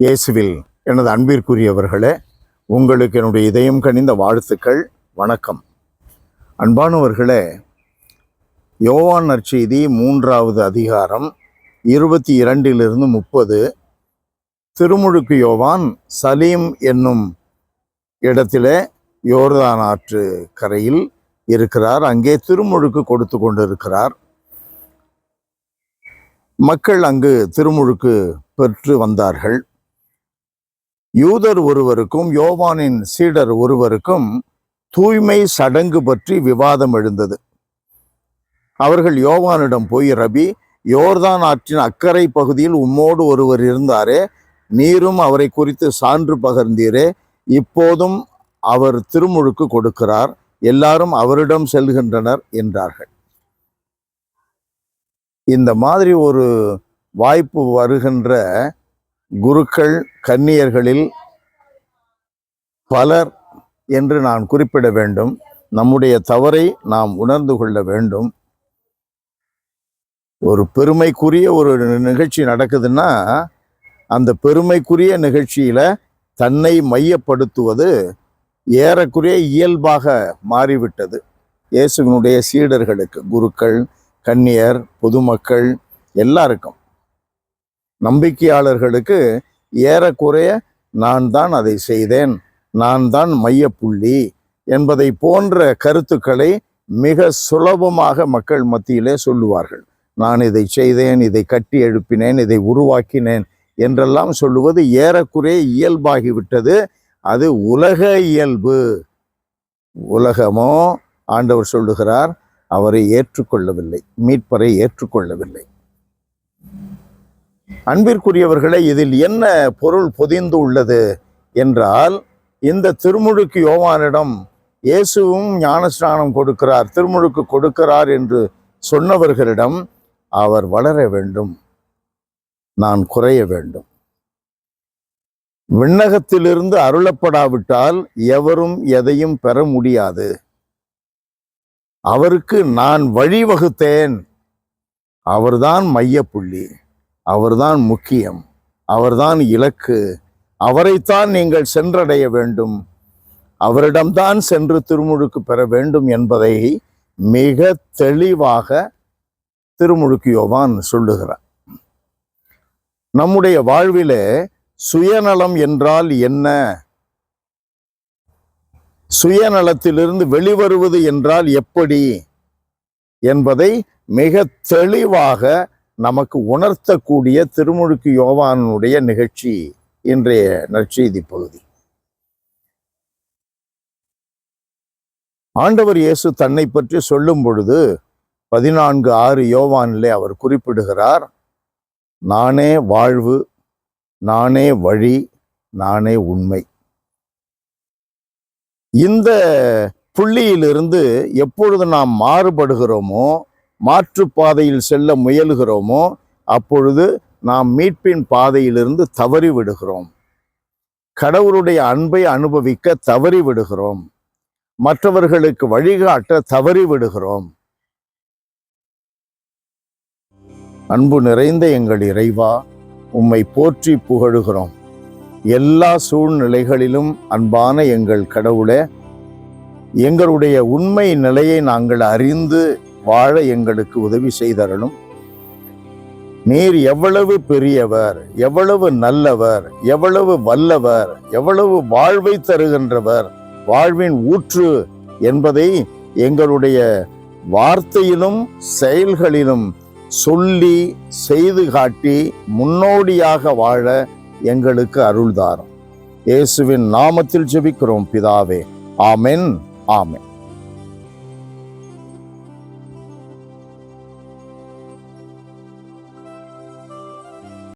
இயேசுவில் எனது அன்பிற்குரியவர்களே, உங்களுக்கு என்னுடைய இதயம் கனிந்த வாழ்த்துக்கள். வணக்கம். அன்பானவர்களே, யோவான் நற்செய்தி 3வது அதிகாரம் 22-30. திருமுழுக்கு யோவான் சலீம் என்னும் இடத்திலே யோர்தான் ஆற்று கரையில் இருக்கிறார். அங்கே திருமுழுக்கு கொடுத்து கொண்டிருக்கிறார். மக்கள் அங்கு திருமுழுக்கு பெற்று வந்தார்கள். யூதர் ஒருவருக்கும் யோவானின் சீடர் ஒருவருக்கும் தூய்மை சடங்கு பற்றி விவாதம் எழுந்தது. அவர்கள் யோவானிடம் போய், ரபி, யோர்தான் ஆற்றின் அக்கறை பகுதியில் உம்மோடு ஒருவர் இருந்தாரே, நீரும் அவரை குறித்து சான்று பகர்ந்தீரே, இப்போதும் அவர் திருமுழுக்கு கொடுக்கிறார், எல்லாரும் அவரிடம் செல்கின்றனர் என்றார்கள். இந்த மாதிரி ஒரு வாய்ப்பு வருகின்ற குருக்கள் கன்னியர்களில் பலர் என்று நான் குறிப்பிட வேண்டும். நம்முடைய தவறை நாம் உணர்ந்து கொள்ள வேண்டும். ஒரு பெருமைக்குரிய ஒரு நிகழ்ச்சி நடக்குதுன்னா அந்த பெருமைக்குரிய நிகழ்ச்சியில தன்னை மையப்படுத்துவது ஏறக்குறைய இயல்பாக மாறிவிட்டது. இயேசுவினுடைய சீடர்களுக்கு, குருக்கள், கன்னியர், பொதுமக்கள் எல்லாருக்கும், நம்பிக்கையாளர்களுக்கு ஏறக்குறைய நான் தான் அதை செய்தேன், நான் தான் மையப்புள்ளி என்பதை போன்ற கருத்துக்களை மிக சுலபமாக மக்கள் மத்தியிலே சொல்லுவார்கள். நான் இதை செய்தேன், இதை கட்டி எழுப்பினேன், இதை உருவாக்கினேன் என்றெல்லாம் சொல்லுவது ஏறக்குறைய இயல்பாகிவிட்டது. அது உலக இயல்பு. உலகமோ, ஆண்டவர் சொல்லுகிறார், அவரை ஏற்றுக்கொள்ளவில்லை, மீட்பரை ஏற்றுக்கொள்ளவில்லை. அன்பிற்குரியவர்களே, இதில் என்ன பொருள் பொதிந்து உள்ளது என்றால், இந்த திருமுழுக்கு யோவானிடம் இயேசுவும் ஞானஸ்நானம் கொடுக்கிறார், திருமுழுக்கு கொடுக்கிறார் என்று சொன்னவர்களிடம் அவர் வளர வேண்டும், நான் குறைய வேண்டும். விண்ணகத்திலிருந்து அருளப்படாவிட்டால் எவரும் எதையும் பெற முடியாது. அவருக்கு நான் வழிவகுத்தேன், அவர்தான் மையப்புள்ளி, அவர்தான் முக்கியம், அவர்தான் இலக்கு, அவரைத்தான் நீங்கள் சென்றடைய வேண்டும், அவரிடம்தான் சென்று திருமுழுக்கு பெற வேண்டும் என்பதை மிக தெளிவாக திருமுழுக்கு யோவான் சொல்லுகிறார். நம்முடைய வாழ்விலே சுயநலம் என்றால் என்ன, சுயநலத்திலிருந்து வெளிவருவது என்றால் எப்படி என்பதை மிக தெளிவாக நமக்கு உணர்த்தக்கூடிய திருமுழுக்கு யோவானுடைய நிகழ்ச்சி இன்றைய நற்செய்தி பகுதி. ஆண்டவர் இயேசு தன்னை பற்றி சொல்லும் பொழுது 14:6 யோவானிலே அவர் குறிப்பிடுகிறார், நானே வாழ்வு, நானே வழி, நானே உண்மை. இந்த புள்ளியிலிருந்து எப்பொழுது நாம் மாறுபடுகிறோமோ, மாற்றுப்பாதையில் செல்ல முயல்கிறோமோ, அப்பொழுது நாம் மீட்பின் பாதையிலிருந்து தவறி விடுகிறோம். கடவுளுடைய அன்பை அனுபவிக்க தவறி விடுகிறோம். மற்றவர்களுக்கு வழிகாட்ட தவறி விடுகிறோம். அன்பு நிறைந்த எங்கள் இறைவா, உம்மை போற்றி புகழுகிறோம். எல்லா சூழ்நிலைகளிலும் அன்பான எங்கள் கடவுளே, எங்களுடைய உண்மை நிலையை நாங்கள் அறிந்து வாழ எங்களுக்கு உதவி செய்தரணும். நீர் எவ்வளவு பெரியவர், எவ்வளவு நல்லவர், எவ்வளவு வல்லவர், எவ்வளவு வாழ்வை தருகின்றவர், வாழ்வின் ஊற்று என்பதை எங்களுடைய வார்த்தையிலும் செயல்களிலும் சொல்லி செய்து காட்டி முன்னோடியாக வாழ எங்களுக்கு அருள்தாரும். இயேசுவின் நாமத்தில் ஜெபிக்கிறோம் பிதாவே. ஆமென், ஆமென்.